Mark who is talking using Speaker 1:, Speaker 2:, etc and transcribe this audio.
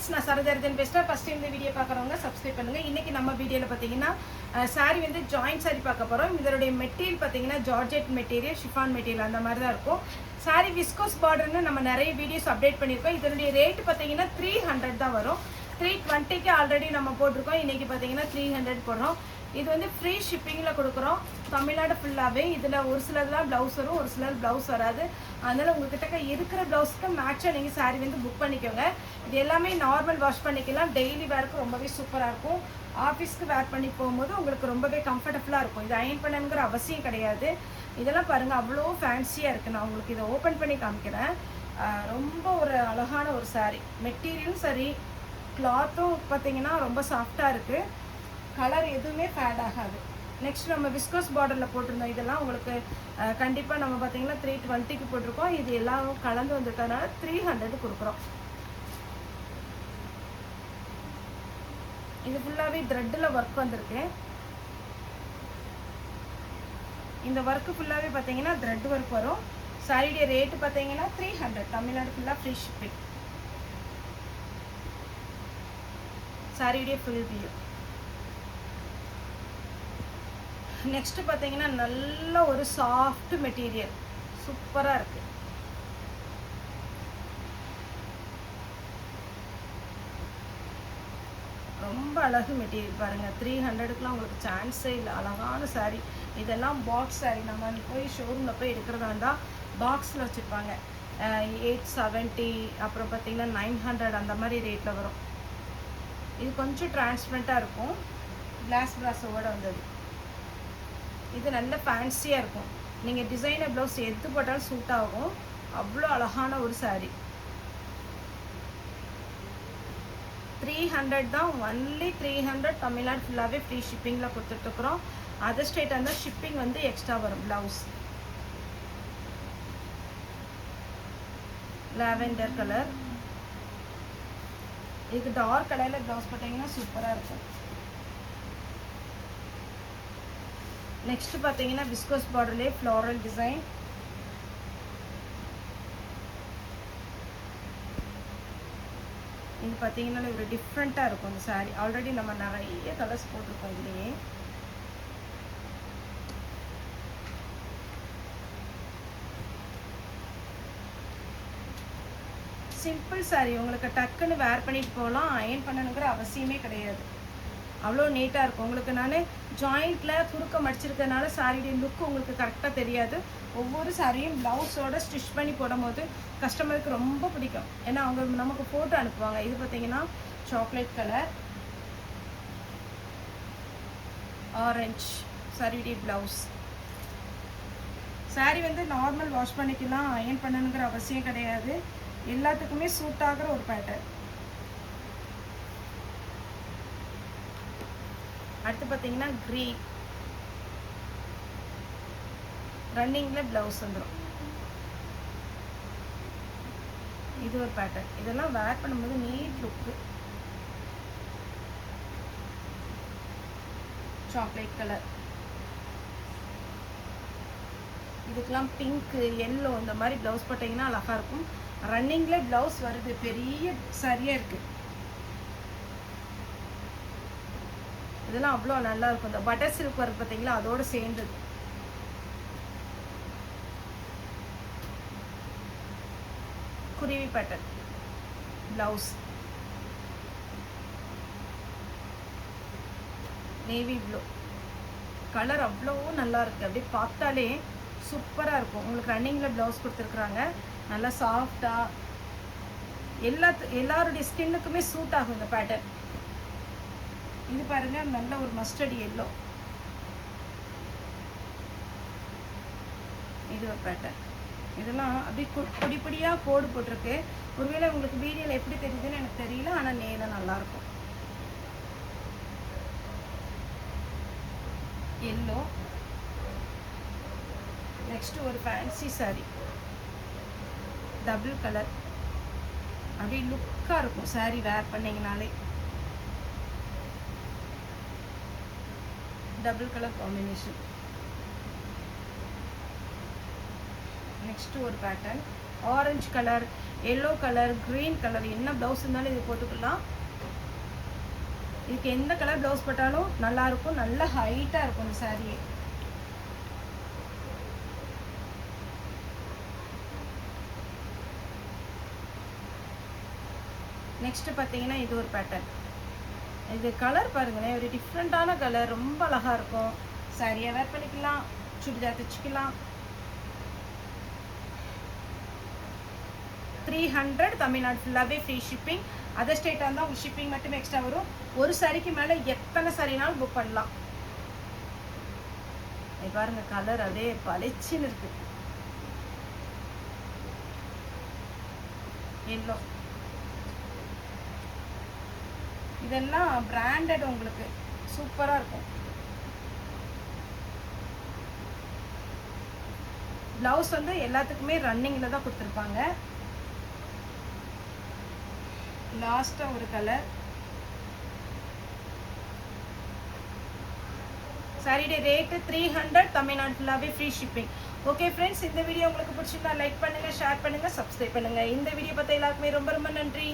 Speaker 1: Friends, நான் சரதர்தன் பேசுகிறேன். First இந்த வீடியோ பார்க்குறவங்க சப்ஸ்கிரைப் பண்ணுங்கள். இன்றைக்கி நம்ம வீடியோவில் பார்த்தீங்கன்னா சாரீ வந்து ஜாயின்ட் சாரீ பார்க்க போகிறோம். இதனுடைய மெட்டீரியல் பார்த்தீங்கன்னா ஜார்ஜெட் மெட்டீரியல், ஷிஃபான் மெட்டீரியல் அந்த மாதிரி தான் இருக்கும். சாரீ விஸ்கோஸ் பார்டர்னு நம்ம நிறைய வீடியோஸ் அப்டேட் பண்ணியிருக்கோம். இதனுடைய ரேட்டு பார்த்தீங்கன்னா 300 தான் வரும். 320க்கு ஆல்ரெடி நம்ம போட்டிருக்கோம். இன்றைக்கி பார்த்தீங்கன்னா 300 போடுறோம். இது வந்து ஃப்ரீ ஷிப்பிங்கில் கொடுக்குறோம் தமிழ்நாடு ஃபுல்லாகவே. இதில் ஒரு சிலர்லாம் ப்ளவுஸ் வரும், ஒரு சிலர் ப்ளவுஸ் வராது. அதனால் உங்கள்கிட்ட இருக்கிற ப்ளவுஸ்க்கு மேட்சாக நீங்கள் சாரீ வந்து புக் பண்ணிக்கோங்க. இது எல்லாமே நார்மல் வாஷ் பண்ணிக்கலாம். டெய்லி வேருக்கு ரொம்பவே சூப்பராக இருக்கும். ஆஃபீஸ்க்கு வேர் பண்ணி போகும்போது உங்களுக்கு ரொம்பவே கம்ஃபர்டபுளாக இருக்கும். இது அயன் பண்ணணுங்கிற அவசியம் கிடையாது. இதெல்லாம் பாருங்கள், அவ்வளோ ஃபேன்சியாக இருக்குது. நான் உங்களுக்கு இதை ஓப்பன் பண்ணி காமிக்கிறேன். ரொம்ப ஒரு அழகான ஒரு சாரீ. மெட்டீரியலும் சரி, கிளாத்தும் பார்த்தீங்கன்னா ரொம்ப சாஃப்டாக இருக்குது. கலர் எதுவுமே ஃபேட் ஆகாது. நெக்ஸ்ட் நம்ம விஸ்கோஸ் பார்டரில் போட்டிருந்தோம். இதெல்லாம் உங்களுக்கு கண்டிப்பாக நம்ம பார்த்தீங்கன்னா 320க்கு போட்டிருக்கோம். இது எல்லாம் கலந்து வந்திருக்கனால 300 கொடுக்குறோம். இது ஃபுல்லாகவே த்ரெட்டில் ஒர்க் வந்திருக்கு. இந்த ஒர்க்கு ஃபுல்லாகவே பார்த்தீங்கன்னா த்ரெட் ஒர்க் வரும். சாரியுடைய ரேட்டு பார்த்தீங்கன்னா 300. தமிழ்நாடு ஃபுல்லாக ஃப்ரீ ஷிப்பிங். சாரியுடைய ஃபுல் வியூ. நெக்ஸ்ட் பார்த்தீங்கன்னா நல்ல ஒரு சாஃப்ட் மெட்டீரியல், சூப்பராக இருக்கு. ரொம்ப அழகு மெட்டீரியல் பாருங்கள். 300க்குலாம் உங்களுக்கு சான்ஸே இல்லை. அழகான சாரீ. இதெல்லாம் பாக்ஸ் சாரீ. நம்ம போய் ஷோரூமில் போய் எடுக்கிறதா இருந்தால் பாக்ஸில் வச்சுருப்பாங்க. 870, அப்புறம் பார்த்தீங்கன்னா 900 அந்த மாதிரி ரேட்டில் வரும். இது கொஞ்சம் டிரான்ஸ்பரண்ட்டாக இருக்கும். கிளாஸ் ப்ராஸோடு வந்தது. இது நல்ல ஃபேன்சியாக இருக்கும். நீங்கள் டிசைனர் ப்ளவுஸ் எடுத்து போட்டாலும் சூட் ஆகும். அவ்வளோ அழகான ஒரு சாரீ. 300 தான், ஒன்லி 300. தமிழ்நாடு ஃபுல்லாகவே ஃப்ரீ ஷிப்பிங்கில் கொடுத்துட்ருக்குறோம். அதர் ஸ்டேட்டாக இருந்தால் ஷிப்பிங் வந்து எக்ஸ்ட்ரா வரும். Blouse lavender colour. இதுக்கு டார்க் கலரில் ப்ளவுஸ் போட்டிங்கன்னா சூப்பராக இருக்கும். நெக்ஸ்ட் பார்த்தீங்கன்னா விஸ்கோஸ் பார்டர்லேயே ஃப்ளாரல் டிசைன். இது பார்த்தீங்கன்னா ஒரு டிஃப்ரெண்ட்டாக இருக்கும் இந்த சாரீ. ஆல்ரெடி நம்ம நிறைய கலர்ஸ் போட்டிருக்கோம் இதுலேயே. சிம்பிள் சாரீ. உங்களுக்கு டக்குன்னு வேர் பண்ணிட்டு போகலாம். அயன் பண்ணணுங்கிற அவசியமே கிடையாது. அவ்வளோ நீட்டாக இருக்கும். உங்களுக்கு நான் ஜாயிண்ட்டில் குறுக்க மடிச்சிருக்கனால சாரியுடைய லுக் உங்களுக்கு கரெக்டாக தெரியாது. ஒவ்வொரு சாரியும் ப்ளவுஸோடு ஸ்டிச் பண்ணி போடும்போது கஸ்டமருக்கு ரொம்ப பிடிக்கும். ஏன்னா அவங்க நமக்கு ஃபோட்டோ அனுப்புவாங்க. இது பார்த்தீங்கன்னா சாக்லேட் கலர், ஆரஞ்ச் சாரியுடைய ப்ளவுஸ். சாரீ வந்து நார்மல் வாஷ் பண்ணிக்கலாம். அயன் பண்ணணுங்கிற அவசியம் கிடையாது. எல்லாத்துக்குமே சூட் ஆகிற ஒரு பேட்டர்ன். அடுத்து பார்த்தீங்கன்னா க்ரீன் ரன்னிங்கில் ப்ளவுஸ் வந்துடும். இது ஒரு பேட்டர்ன். இதெல்லாம் வேர் பண்ணும்போது நீட் லுக்கு. Chocolate colour. இதுக்கெல்லாம் பிங்க்கு, எல்லோ இந்த மாதிரி ப்ளவுஸ் போட்டிங்கன்னா அழகாக இருக்கும். ரன்னிங்கில் ப்ளவுஸ் வருது. பெரிய சரியாக இருக்குது. இதெல்லாம் அவ்வளோ நல்லா இருக்கும். இந்த பட்டர் சில்க் ஒர்க் பார்த்தீங்களா, அதோடு சேர்ந்தது. குருவி pattern blouse. Navy blue colour அவ்வளோ நல்லா இருக்குது. அப்படியே பார்த்தாலே சூப்பராக இருக்கும். உங்களுக்கு ரன்னிங்கில் ப்ளவுஸ் கொடுத்துருக்குறாங்க. நல்லா சாஃப்டாக எல்லாருடைய ஸ்கின்னுக்குமே சூட் ஆகும் இந்த பேட்டர்ன். இது பாருங்க, நல்ல ஒரு மஸ்டர்ட் எல்லோ. இது ஒரு பேட்டர்ன். இதெல்லாம் அப்படி பொடிப்பொடியாக கோடு போட்டிருக்கு. ஒருவேளை உங்களுக்கு வீடியோவில் எப்படி தெரியுதுன்னு எனக்கு தெரியல, ஆனால் நேரம் நல்லாயிருக்கும். எல்லோ. நெக்ஸ்ட் ஒரு ஃபேன்சி சாரீ, டபுள் கலர். அப்படி லுக்காக இருக்கும் சாரீ வேர் பண்ணிங்கனாலே. Double colour combination. நெக்ஸ்ட் ஒரு pattern orange colour. Yellow colour, green colour, என்ன ப்ளவுஸ் இருந்தாலும் இது போட்டுக்கலாம். இதுக்கு எந்த கலர் ப்ளவுஸ் போட்டாலும் நல்லாயிருக்கும். நல்ல ஹைட்டாக இருக்கும் இந்த சாரியே. நெக்ஸ்ட் பார்த்தீங்கன்னா இது ஒரு பேட்டர்ன். இது கலர் பாருங்களேன், ஒரு டிஃப்ரெண்ட்டான கலர், ரொம்ப அழகாக இருக்கும். சாரியை வேர் பண்ணிக்கலாம், சுடிதார் தைச்சிக்கலாம். 300 தமிழ்நாடு ஃபுல்லாகவே ஃப்ரீ ஷிப்பிங். அதர் ஸ்டேட்டாக இருந்தால் உங்களுக்கு ஷிப்பிங் மட்டும் எக்ஸ்ட்ரா வரும். ஒரு சாரிக்கு மேலே எத்தனை சாரினாலும் புக் பண்ணலாம். இது பாருங்க கலர் அதே பளிச்சுன்னு இருக்கு. எல்லோ, இதெல்லாம் பிராண்டட், உங்களுக்கு சூப்பராக இருக்கும். ப்ளவுஸ் வந்து எல்லாத்துக்குமே ரன்னிங்கில் தான் கொடுத்துருப்பாங்க. லாஸ்ட்டாக ஒரு கலர். சாரியோட ரேட்டு 300 தமிழ்நாடு ஃபுல்லாகவே ஃப்ரீ ஷிப்பிங். ஓகே ஃப்ரெண்ட்ஸ், இந்த வீடியோ உங்களுக்கு பிடிச்சிருந்தா லைக் பண்ணுங்கள், ஷேர் பண்ணுங்கள், சப்ஸ்கிரைப் பண்ணுங்கள். இந்த வீடியோ பார்த்த எல்லாருக்குமே ரொம்ப ரொம்ப நன்றி.